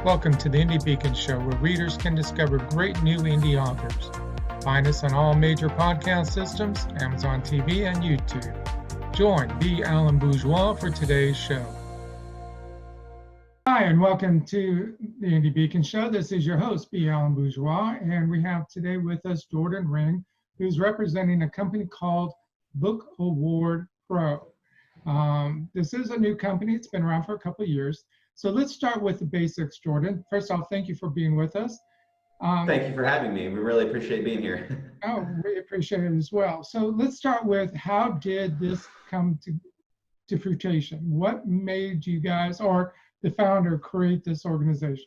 Welcome to the Indie Beacon Show, where readers can discover great new indie authors. Find us on all major podcast systems, Amazon TV, and YouTube. Join the Alan Bourgeois for today's show. Hi, and welcome to the Indie Beacon Show. This is your host, B. Alan Bourgeois, and we have today with us Jordan Ring, who's representing a company called Book Award Pro. This is a new company. It's been around for a couple of years. So let's start with the basics, Jordan. First off, thank you for being with us. Thank you for having me. We really appreciate being here. Oh, we appreciate it as well. So let's start with, how did this come to fruition? What made you guys or the founder create this organization?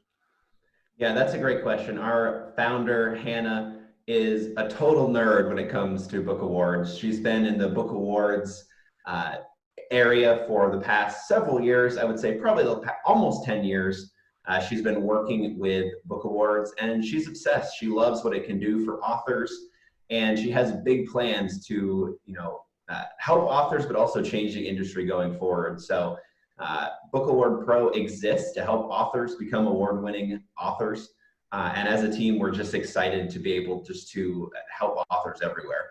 Yeah, that's a great question. Our founder, Hannah, is a total nerd when it comes to book awards. She's been in the book awards area for the past several years. I would say probably almost 10 years. She's been working with book awards, and she's obsessed. She loves what it can do for authors, and she has big plans to, help authors, but also change the industry going forward. So Book Award Pro exists to help authors become award-winning authors. And as a team, we're just excited to be able just to help authors everywhere.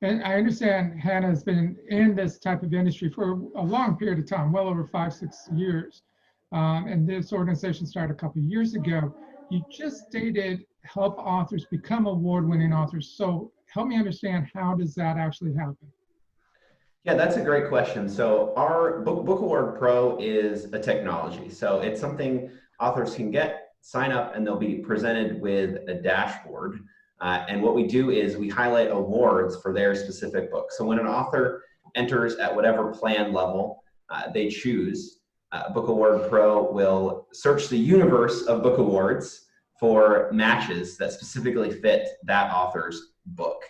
And I understand Hannah's been in this type of industry for a long period of time, well over 5-6 years. And this organization started a couple of years ago. You just stated help authors become award-winning authors. So help me understand, how does that actually happen? Yeah, that's a great question. So our Book Award Pro is a technology. So it's something authors can sign up, and they'll be presented with a dashboard. And what we do is we highlight awards for their specific book. So when an author enters at whatever plan level they choose, Book Award Pro will search the universe of book awards for matches that specifically fit that author's book.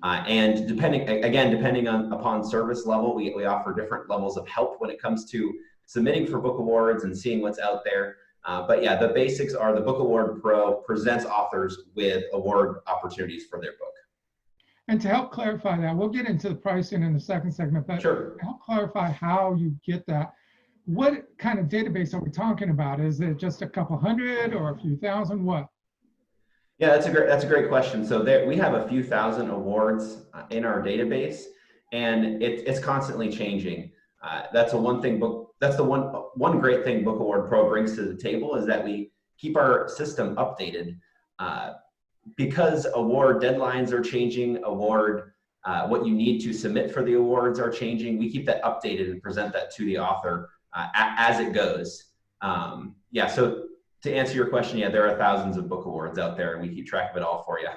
And depending upon service level, we offer different levels of help when it comes to submitting for book awards and seeing what's out there. But yeah, the basics are the Book Award Pro presents authors with award opportunities for their book. And to help clarify that, we'll get into the pricing in the second segment, but Sure. help clarify how you get that. What kind of database are we talking about? Is it just a couple hundred or a few thousand? What? Yeah, that's a great question. So we have a few thousand awards in our database, and it's constantly changing. That's the one great thing Book Award Pro brings to the table, is that we keep our system updated. Because award deadlines are changing, what you need to submit for the awards are changing. We keep that updated and present that to the author as it goes. So to answer your question, yeah, there are thousands of book awards out there, and we keep track of it all for you.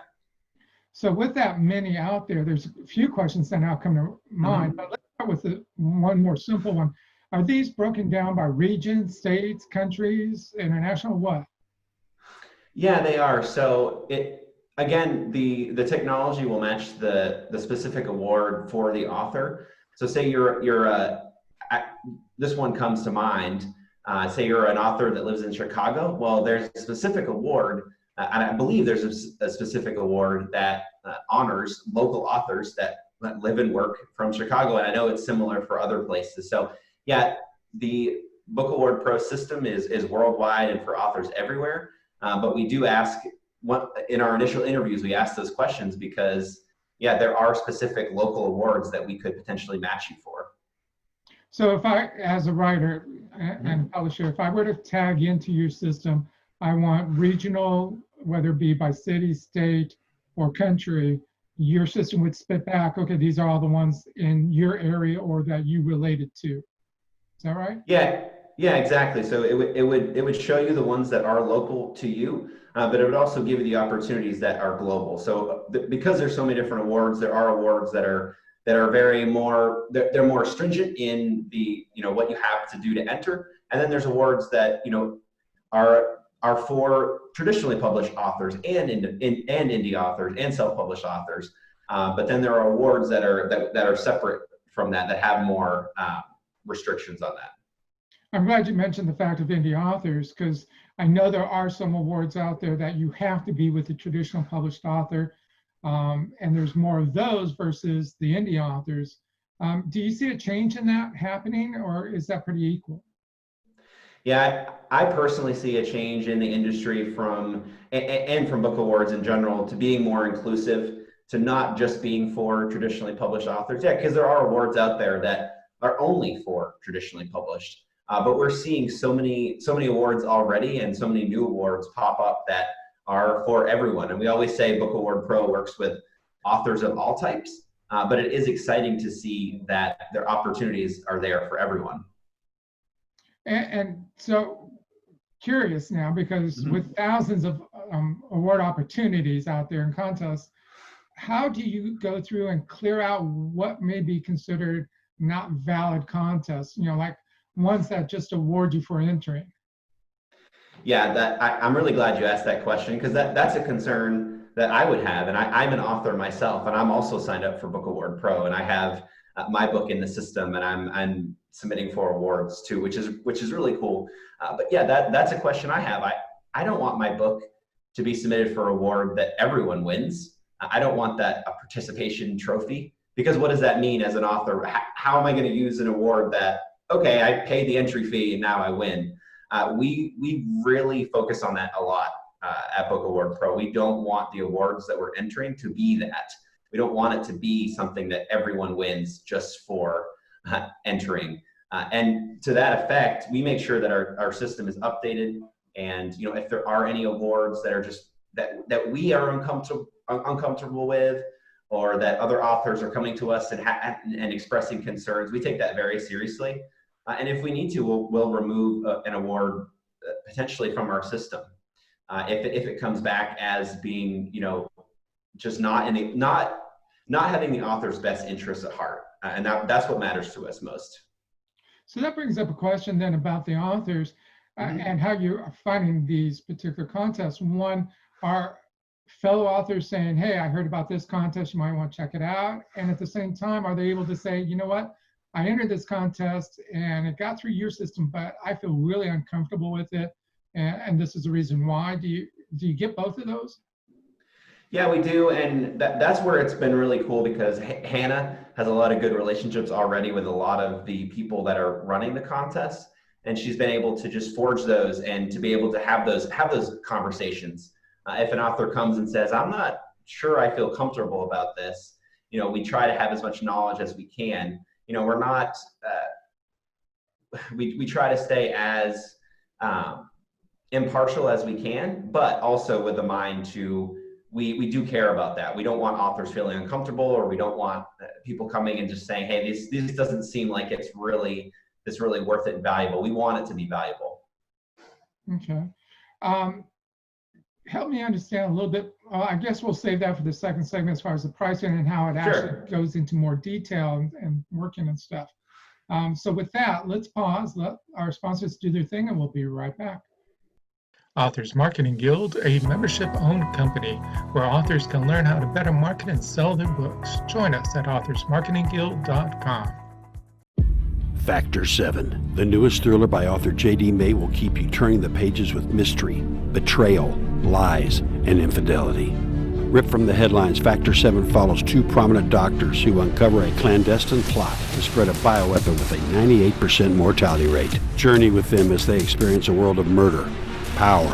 So with that many out there, there's a few questions that now come to mind, but let's start with one more simple one. Are these broken down by region, states, countries, international, what? Yeah, they are. So the technology will match the specific award for the author. So say this one comes to mind. Say you're an author that lives in Chicago. Well, there's a specific award, and I believe there's a specific award that honors local authors that live and work from Chicago, and I know it's similar for other places. So yeah, the Book Award Pro system is worldwide and for authors everywhere, but we do ask, in our initial interviews, we ask those questions because, yeah, there are specific local awards that we could potentially match you for. So if I, as a writer and publisher, if I were to tag into your system, I want regional, whether it be by city, state, or country, your system would spit back, okay, these are all the ones in your area or that you related to. Is that right? Yeah, exactly. So it would show you the ones that are local to you, but it would also give you the opportunities that are global. So because there's so many different awards, there are awards that are they're more stringent in the, what you have to do to enter, and then there's awards that are for traditionally published authors and indie authors and self-published authors, but then there are awards that are separate from that have more restrictions on that. I'm glad you mentioned the fact of indie authors, because I know there are some awards out there that you have to be with a traditional published author, and there's more of those versus the indie authors. Do you see a change in that happening, or is that pretty equal? Yeah, I personally see a change in the industry and from book awards in general to being more inclusive, to not just being for traditionally published authors. Yeah, because there are awards out there that are only for traditionally published. But we're seeing so many awards already and so many new awards pop up that are for everyone. And we always say Book Award Pro works with authors of all types, but it is exciting to see that their opportunities are there for everyone. And so curious now, because Mhm. with thousands of award opportunities out there in contests, how do you go through and clear out what may be considered not valid contests, like ones that just award you for entering? Yeah, I'm really glad you asked that question because that's a concern that I would have. And I'm an author myself, and I'm also signed up for Book Award Pro, and I have my book in the system, and I'm submitting for awards too, which is really cool. But yeah, that's a question I have. I don't want my book to be submitted for award that everyone wins. I don't want that a participation trophy, because what does that mean as an author? How am I going to use an award that, okay, I paid the entry fee and now I win? We really focus on that a lot at Book Award Pro. We don't want the awards that we're entering to be that. We don't want it to be something that everyone wins just for entering. And to that effect, we make sure that our system is updated. And if there are any awards that are just that we are uncomfortable with, or that other authors are coming to us and expressing concerns, we take that very seriously. And if we need to, we'll remove an award potentially from our system if it comes back as being, just not having the author's best interests at heart, and that's what matters to us most. So that brings up a question then about the authors and how you're finding these particular contests. One, are fellow authors saying, "Hey, I heard about this contest, you might want to check it out," and at the same time, are they able to say, "You know what? I entered this contest and it got through your system, but I feel really uncomfortable with it, and this is the reason why." Do you get both of those? Yeah, we do, and that's where it's been really cool, because Hannah has a lot of good relationships already with a lot of the people that are running the contests, and she's been able to just forge those and to be able to have those conversations. If an author comes and says, "I'm not sure I feel comfortable about this," we try to have as much knowledge as we can. We're not, we try to stay as impartial as we can, but also with a mind to, we do care about that. We don't want authors feeling uncomfortable, or we don't want people coming and just saying, "Hey, this doesn't seem like it's really worth it and valuable." We want it to be valuable. Okay. Help me understand a little bit. I guess we'll save that for the second segment as far as the pricing and how it actually goes into more detail and working and stuff. So with that, let's pause, let our sponsors do their thing, and we'll be right back. Authors Marketing Guild, a membership-owned company where authors can learn how to better market and sell their books. Join us at authorsmarketingguild.com. Factor 7, the newest thriller by author J.D. May, will keep you turning the pages with mystery, betrayal, lies, and infidelity. Ripped from the headlines, Factor 7 follows two prominent doctors who uncover a clandestine plot to spread a bioweapon with a 98% mortality rate. Journey with them as they experience a world of murder, power,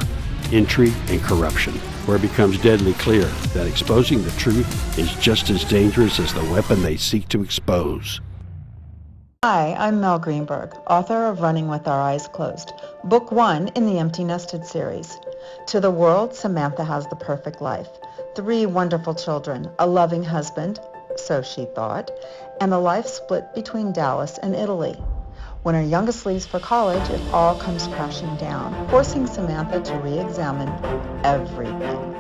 intrigue, and corruption, where it becomes deadly clear that exposing the truth is just as dangerous as the weapon they seek to expose. Hi, I'm Mel Greenberg, author of Running with Our Eyes Closed, book 1 in the Empty Nested series. To the world, Samantha has the perfect life. 3 wonderful children, a loving husband, so she thought, and a life split between Dallas and Italy. When her youngest leaves for college, it all comes crashing down, forcing Samantha to re-examine everything.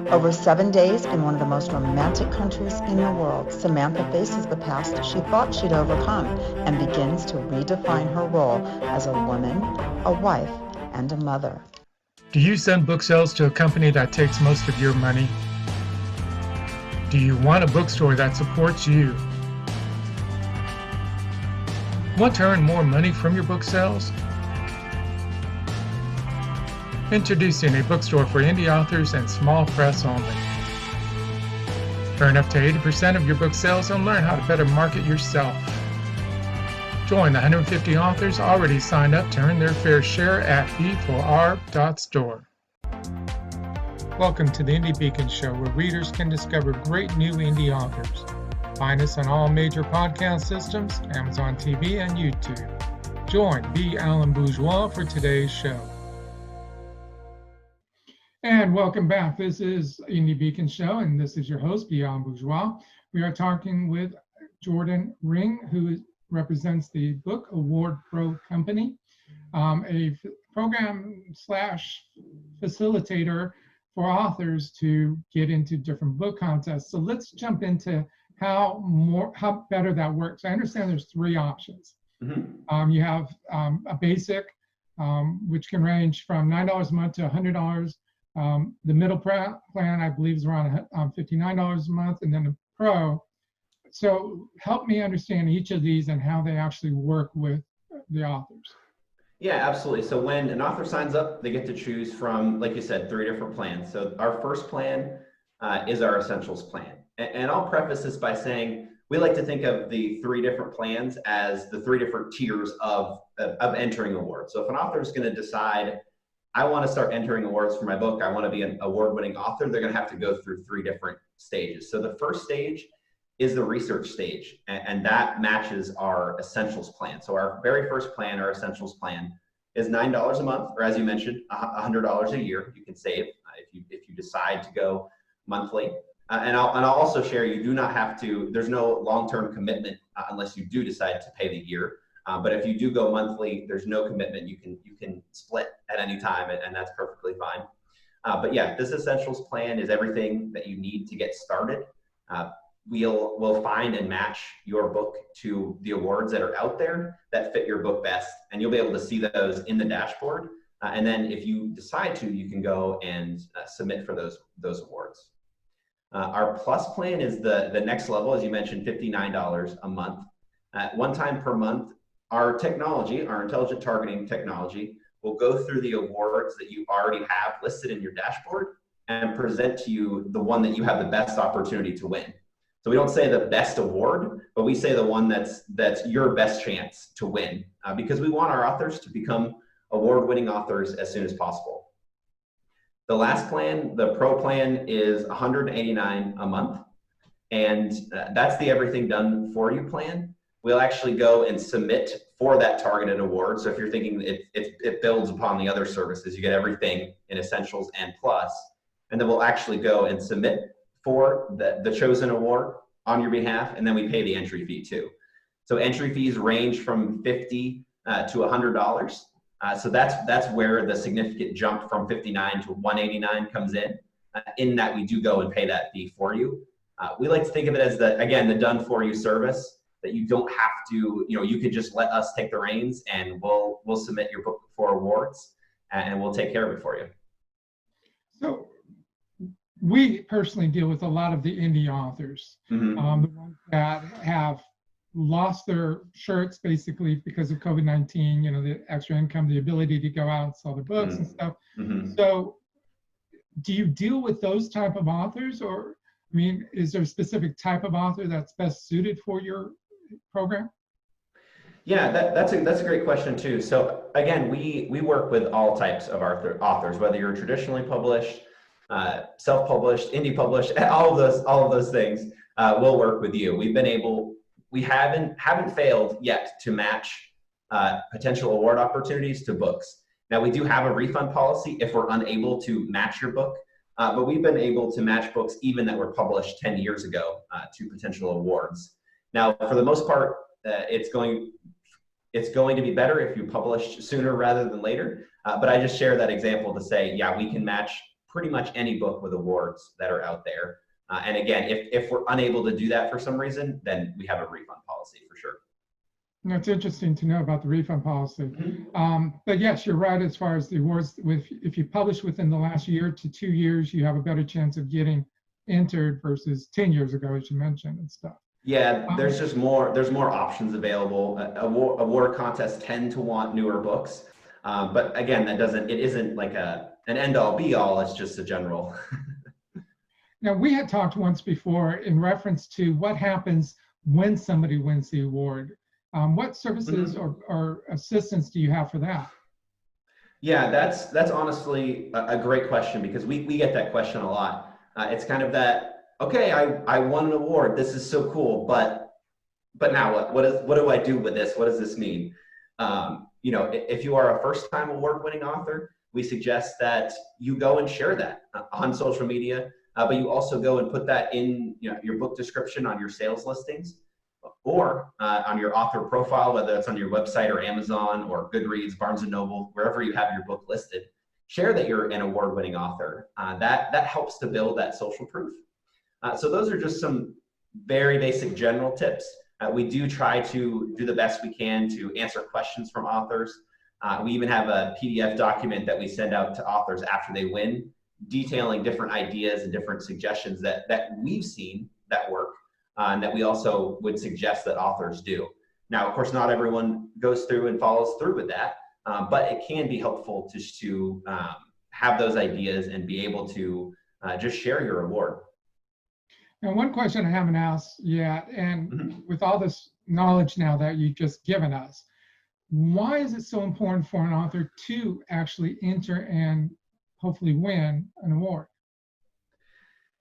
Over 7 days in one of the most romantic countries in the world, Samantha faces the past she thought she'd overcome and begins to redefine her role as a woman, a wife, and a mother. Do you send book sales to a company that takes most of your money? Do you want a bookstore that supports you? Want to earn more money from your book sales? Introducing a bookstore for indie authors and small press only. Earn up to 80% of your book sales and learn how to better market yourself. Join the 150 authors already signed up to earn their fair share at B4R.store. Welcome to the Indie Beacon Show, where readers can discover great new indie authors. Find us on all major podcast systems, Amazon TV, and YouTube. Join B. Alan Bourgeois for today's show. And welcome back. This is Indie Beacon Show, and this is your host, B. Alan Bourgeois. We are talking with Jordan Ring, who represents the Book Award Pro Company, a program / facilitator for authors to get into different book contests. So let's jump into how better that works. I understand there's three options. Mm-hmm. You have a basic, which can range from $9 a month to $100. The middle plan, I believe, is around $59 a month, and then the pro. So help me understand each of these and how they actually work with the authors. Yeah, absolutely. So when an author signs up, they get to choose from, like you said, 3 different plans. So our first plan is our Essentials plan. And I'll preface this by saying we like to think of the 3 different plans as the 3 different tiers of entering awards. So if an author is going to decide, I want to start entering awards for my book, I want to be an award-winning author, they're going to have to go through 3 different stages. So the first stage is the research stage, and that matches our Essentials plan. So our very first plan, our Essentials plan, is $9 a month, or as you mentioned, $100 a year you can save if you decide to go monthly. And I'll also share, you do not have to, there's no long-term commitment unless you do decide to pay the year. But if you do go monthly, there's no commitment. You can split at any time, and that's perfectly fine. But yeah, this Essentials plan is everything that you need to get started. We'll find and match your book to the awards that are out there that fit your book best, and you'll be able to see those in the dashboard. And then if you decide to, you can go and submit for those awards. Our Plus plan is the next level, as you mentioned, $59 a month. One time per month, our technology, our intelligent targeting technology, will go through the awards that you already have listed in your dashboard and present to you the one that you have the best opportunity to win. So we don't say the best award, but we say the one that's your best chance to win, because we want our authors to become award-winning authors as soon as possible. The last plan, the Pro plan, is $189 a month, and that's the everything done for you plan. We'll actually go and submit for that targeted award. So if you're thinking it builds upon the other services, you get everything in Essentials and Plus, and then we'll actually go and submit for the chosen award on your behalf, and then we pay the entry fee too. So entry fees range from $50 to $100. So that's where the significant jump from $59 to $189 comes in that we do go and pay that fee for you. We like to think of it as the done for you service, that you don't have to, you could just let us take the reins, and we'll submit your book for awards, and we'll take care of it for you. So we personally deal with a lot of the indie authors, Mm-hmm. The ones that have lost their shirts basically because of COVID-19, the extra income, the ability to go out and sell their books and stuff. Mm-hmm. So do you deal with those type of authors, or, is there a specific type of author that's best suited for your program? Yeah, that's a great question too. So again, we work with all types of authors, whether you're traditionally published, self-published, indie published, all of those things. We'll work with you. We haven't failed yet to match potential award opportunities to books. Now, we do have a refund policy if we're unable to match your book, but we've been able to match books even that were published 10 years ago to potential awards. Now, for the most part, it's going to be better if you publish sooner rather than later. But I just share that example to say, yeah, we can match pretty much any book with awards that are out there. And again, if we're unable to do that for some reason, then we have a refund policy for sure. That's interesting to know about the refund policy. Mm-hmm. But yes, you're right as far as the awards. If you publish within the last year to 2 years, you have a better chance of getting entered versus 10 years ago, as you mentioned, and stuff. Yeah, there's more options available. Award contests tend to want newer books, but again, it isn't like an end all be all. It's just a general. Now, we had talked once before in reference to what happens when somebody wins the award. What services or assistance do you have for that? Yeah, that's honestly a great question, because we get that question a lot. It's kind of that, okay, I won an award. This is so cool, but now what? What do I do with this? What does this mean? If you are a first-time award-winning author, we suggest that you go and share that on social media, but you also go and put that in your book description on your sales listings, or on your author profile, whether it's on your website or Amazon or Goodreads, Barnes & Noble, wherever you have your book listed. Share that you're an award-winning author. That helps to build that social proof. So those are just some very basic general tips. We do try to do the best we can to answer questions from authors. We even have a PDF document that we send out to authors after they win, detailing different ideas and different suggestions that we've seen that work, and that we also would suggest that authors do. Now, of course, not everyone goes through and follows through with that, but it can be helpful just to have those ideas and be able to just share your award. And one question I haven't asked yet, and with all this knowledge now that you've just given us, why is it so important for an author to actually enter and hopefully win an award?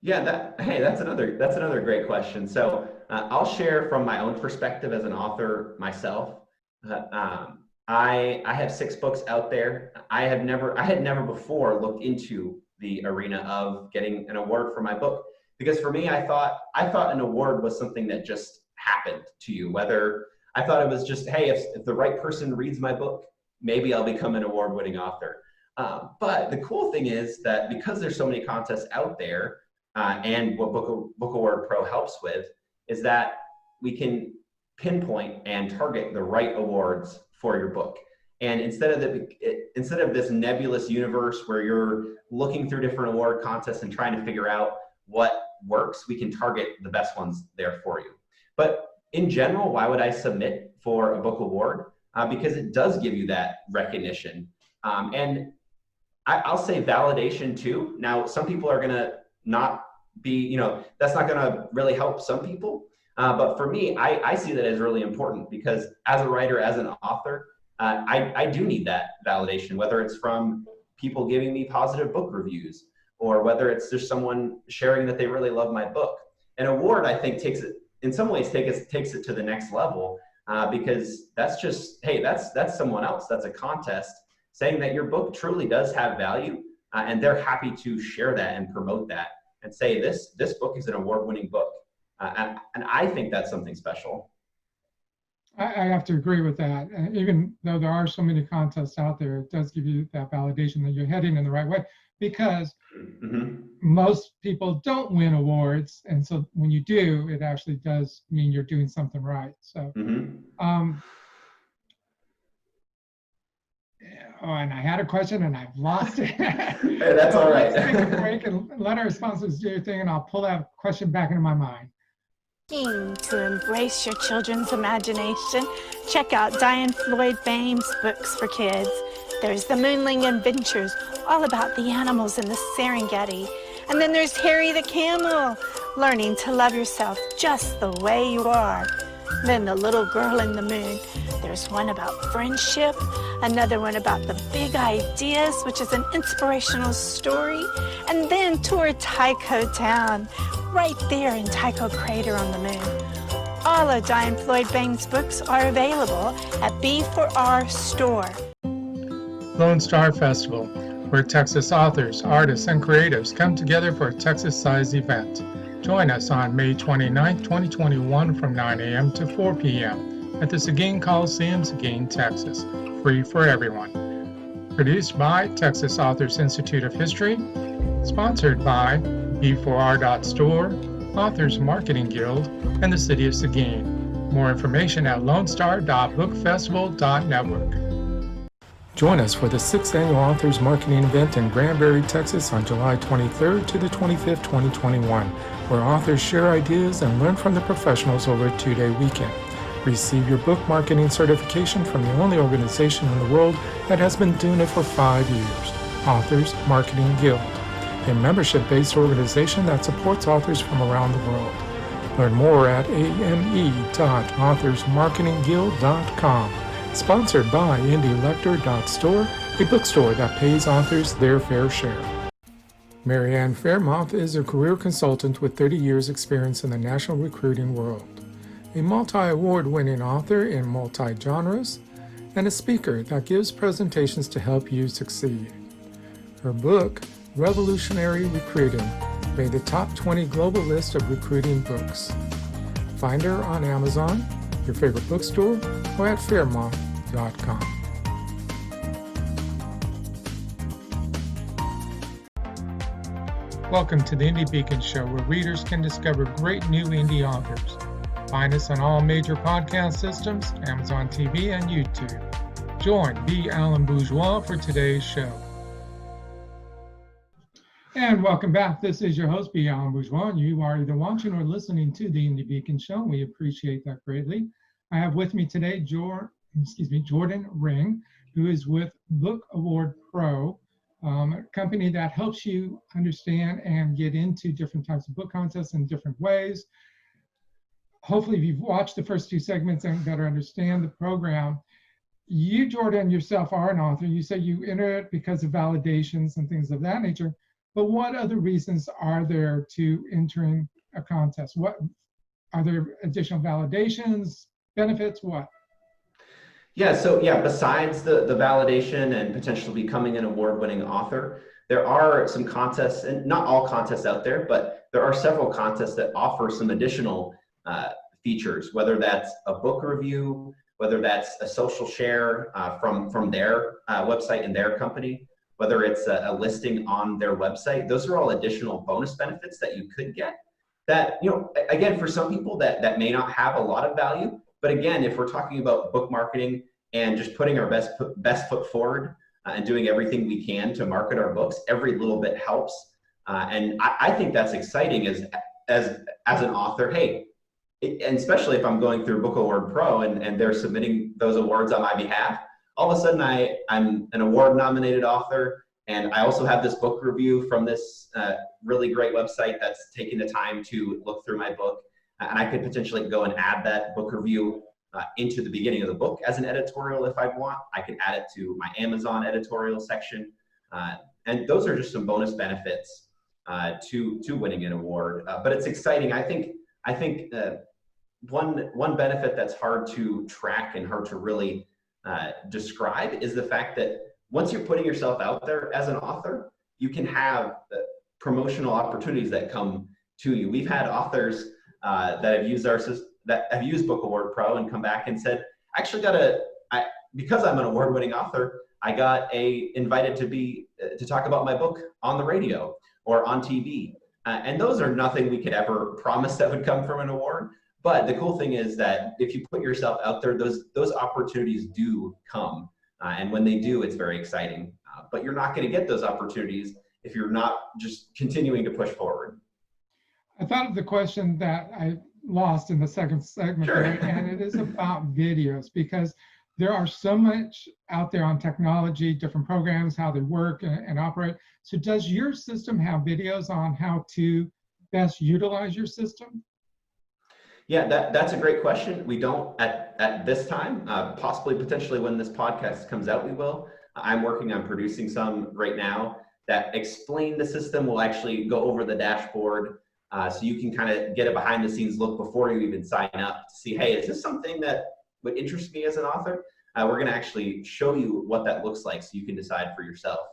Yeah, that's another great question. So I'll share from my own perspective as an author myself. I have 6 books out there. I had never before looked into the arena of getting an award for my book, because for me, I thought an award was something that just happened to you. Whether I thought it was just, hey, if the right person reads my book, maybe I'll become an award-winning author. But the cool thing is that because there's so many contests out there, and what Book Award Pro helps with is that we can pinpoint and target the right awards for your book. And instead of this nebulous universe where you're looking through different award contests and trying to figure out what works, we can target the best ones there for you. But in general, why would I submit for a book award? Because it does give you that recognition. And I'll say validation too. Now, some people are gonna not be, that's not gonna really help some people. But for me, I see that as really important, because as a writer, as an author, I do need that validation, whether it's from people giving me positive book reviews, or whether it's just someone sharing that they really love my book. An award, I think, takes it to the next level, because that's just, hey, that's someone else. That's a contest saying that your book truly does have value, and they're happy to share that and promote that and say this book is an award-winning book. And I think that's something special. I have to agree with that. And even though there are so many contests out there, it does give you that validation that you're heading in the right way, because most people don't win awards. And so when you do, it actually does mean you're doing something right. So, and I had a question and I've lost it. Hey, that's all right. Let's take a break and let our sponsors do their thing, and I'll pull that question back into my mind. To embrace your children's imagination, check out Diane Floyd Bame's books for kids. There's The Moonling Adventures, all about the animals in the Serengeti. And then there's Harry the Camel, learning to love yourself just the way you are. Then The Little Girl in the Moon. There's one about friendship, another one about the big ideas, which is an inspirational story, and then Tour Tycho Town, right there in Tycho Crater on the moon. All of Diane Floyd Bame's books are available at B4R Store. Lone Star Festival, where Texas authors, artists, and creatives come together for a Texas-sized event. Join us on May 29, 2021 from 9 a.m. to 4 p.m. at the Seguin Coliseum, Seguin, Texas. Free for everyone. Produced by Texas Authors Institute of History. Sponsored by B4R.store, Authors Marketing Guild, and the City of Seguin. More information at lonestar.bookfestival.network. Join us for the 6th Annual Authors Marketing Event in Granbury, Texas on July 23rd to the 25th, 2021, where authors share ideas and learn from the professionals over a 2-day weekend. Receive your book marketing certification from the only organization in the world that has been doing it for 5 years, Authors Marketing Guild, a membership-based organization that supports authors from around the world. Learn more at ame.authorsmarketingguild.com. Sponsored by IndieLector.store, a bookstore that pays authors their fair share. Marianne Fairmouth is a career consultant with 30 years experience in the national recruiting world, a multi-award-winning author in multi-genres, and a speaker that gives presentations to help you succeed. Her book, Revolutionary Recruiting, made the top 20 global list of recruiting books. Find her on Amazon, your favorite bookstore, or at fairmouth.com. Welcome to the Indie Beacon Show, where readers can discover great new indie authors. Find us on all major podcast systems, Amazon TV, and YouTube. Join B. Alan Bourgeois for today's show. And welcome back. This is your host, B. Alan Bourgeois, and you are either watching or listening to the Indie Beacon Show. We appreciate that greatly. I have with me today Jordan Ring, who is with Book Award Pro, a company that helps you understand and get into different types of book contests in different ways. Hopefully, if you've watched the first two segments and better understand the program, you, Jordan, yourself are an author. You say you enter it because of validations and things of that nature. But what other reasons are there to entering a contest? What are there additional validations, benefits, what? Besides the validation and potentially becoming an award-winning author, there are some contests, and not all contests out there, but there are several contests that offer some additional features, whether that's a book review, whether that's a social share from their website and their company, whether it's a listing on their website. Those are all additional bonus benefits that you could get that, again, for some people that may not have a lot of value. But again, if we're talking about book marketing and just putting our best foot forward and doing everything we can to market our books, every little bit helps. And I think that's exciting as an author. Hey, and especially if I'm going through Book Award Pro and they're submitting those awards on my behalf, all of a sudden I'm an award-nominated author, and I also have this book review from this really great website that's taking the time to look through my book, and I could potentially go and add that book review into the beginning of the book as an editorial if I want. I can add it to my Amazon editorial section, and those are just some bonus benefits to winning an award. But it's exciting. I think one benefit that's hard to track and hard to really describe is the fact that once you're putting yourself out there as an author, you can have promotional opportunities that come to you. We've had authors that have used Book Award Pro and come back and said, actually because I'm an award-winning author, I got invited to talk about my book on the radio or on TV. And those are nothing we could ever promise that would come from an award. But the cool thing is that if you put yourself out there, those opportunities do come. And when they do, it's very exciting. But you're not going to get those opportunities if you're not just continuing to push forward. I thought of the question that I lost in the second segment, Sure. there, and it is about videos, because there are so much out there on technology, different programs, how they work and operate. So does your system have videos on how to best utilize your system? Yeah, that's a great question. We don't at this time, possibly potentially when this podcast comes out, we will. I'm working on producing some right now that explain the system. We'll actually go over the dashboard so you can kind of get a behind the scenes look before you even sign up to see, hey, is this something that would interest me as an author? We're going to actually show you what that looks like so you can decide for yourself.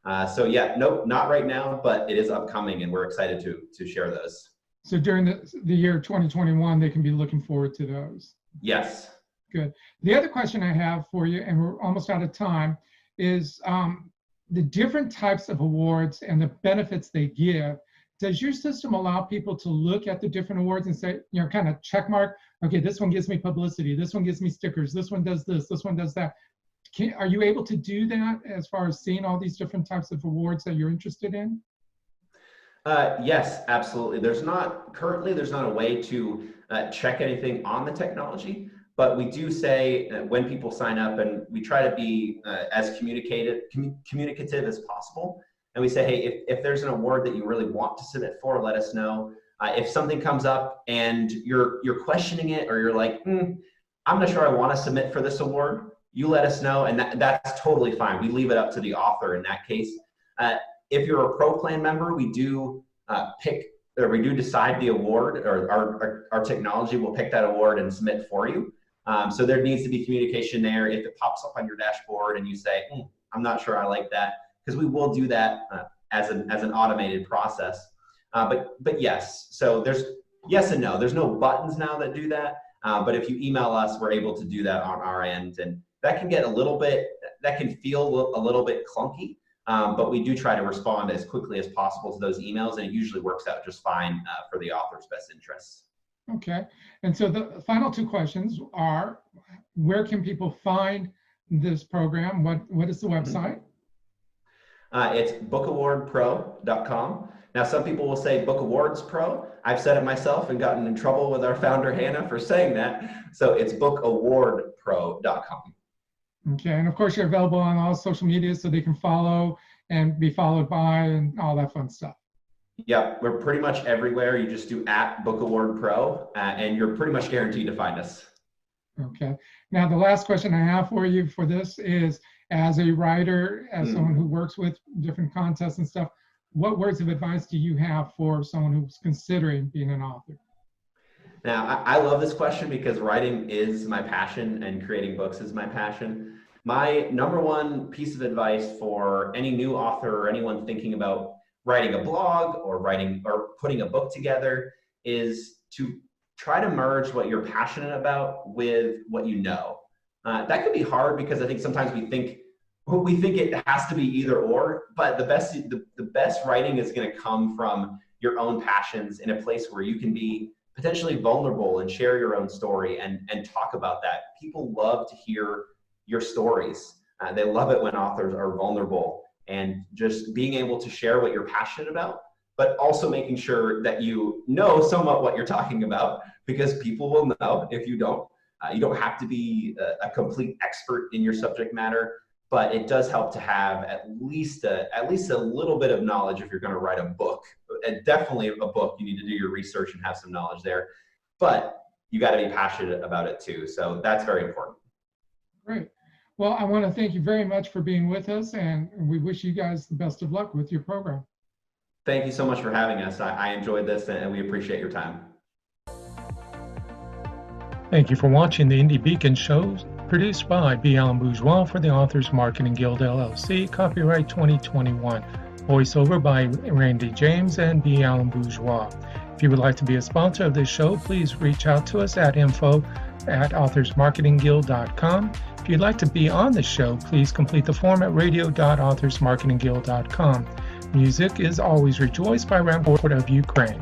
Nope, not right now, but it is upcoming and we're excited to share those. So during the year 2021, they can be looking forward to those. Yes. Good. The other question I have for you, and we're almost out of time, is the different types of awards and the benefits they give. Does your system allow people to look at the different awards and say, kind of check mark, okay, this one gives me publicity, this one gives me stickers, this one does this one does that. Are you able to do that as far as seeing all these different types of awards that you're interested in? Yes, absolutely. There's not a way to check anything on the technology, but we do say when people sign up, and we try to be as communicative as possible. And we say, hey, if there's an award that you really want to submit for, let us know. If something comes up and you're questioning it, or you're like, I'm not sure I want to submit for this award, you let us know, and that's totally fine. We leave it up to the author in that case. If you're a Pro Plan member, we do decide the award, or our technology will pick that award and submit for you. So there needs to be communication there. If it pops up on your dashboard and you say, I'm not sure I like that, because we will do that as an automated process. But yes, so there's yes and no. There's no buttons now that do that. But if you email us, we're able to do that on our end, and that can get that can feel a little bit clunky. But we do try to respond as quickly as possible to those emails, and it usually works out just fine for the author's best interests. Okay. And so the final two questions are, where can people find this program? What is the website? It's bookawardpro.com. Now, some people will say Book Awards Pro. I've said it myself and gotten in trouble with our founder, Hannah, for saying that. So it's bookawardpro.com. Okay. And of course, you're available on all social media so they can follow and be followed by and all that fun stuff. Yep. We're pretty much everywhere. You just do @BookAwardPro, and you're pretty much guaranteed to find us. Okay. Now, the last question I have for you for this is, as a writer, as someone who works with different contests and stuff, what words of advice do you have for someone who's considering being an author? Now, I love this question because writing is my passion and creating books is my passion. My number one piece of advice for any new author or anyone thinking about writing a blog or putting a book together is to try to merge what you're passionate about with what you know. That can be hard because I think sometimes we think it has to be either or, but the best writing is going to come from your own passions in a place where you can be potentially vulnerable and share your own story and talk about that. People love to hear your stories. They love it when authors are vulnerable, and just being able to share what you're passionate about, but also making sure that you know somewhat what you're talking about, because people will know if you don't. You don't have to be a complete expert in your subject matter, but it does help to have at least a little bit of knowledge if you're going to write a book. And definitely a book, you need to do your research and have some knowledge there, but you got to be passionate about it too. So that's very important. Great. Well, I want to thank you very much for being with us, and we wish you guys the best of luck with your program. Thank you so much for having us. I enjoyed this, and we appreciate your time. Thank you for watching the Indie Beacon Show, produced by B. Allen Bourgeois for the Authors Marketing Guild, LLC, copyright 2021. Voiceover by Randy James and B. Allen Bourgeois. If you would like to be a sponsor of this show, please reach out to us at info@authorsmarketingguild.com. If you'd like to be on the show, please complete the form at radio.authorsmarketingguild.com. Music is Always Rejoice by Rampart of Ukraine.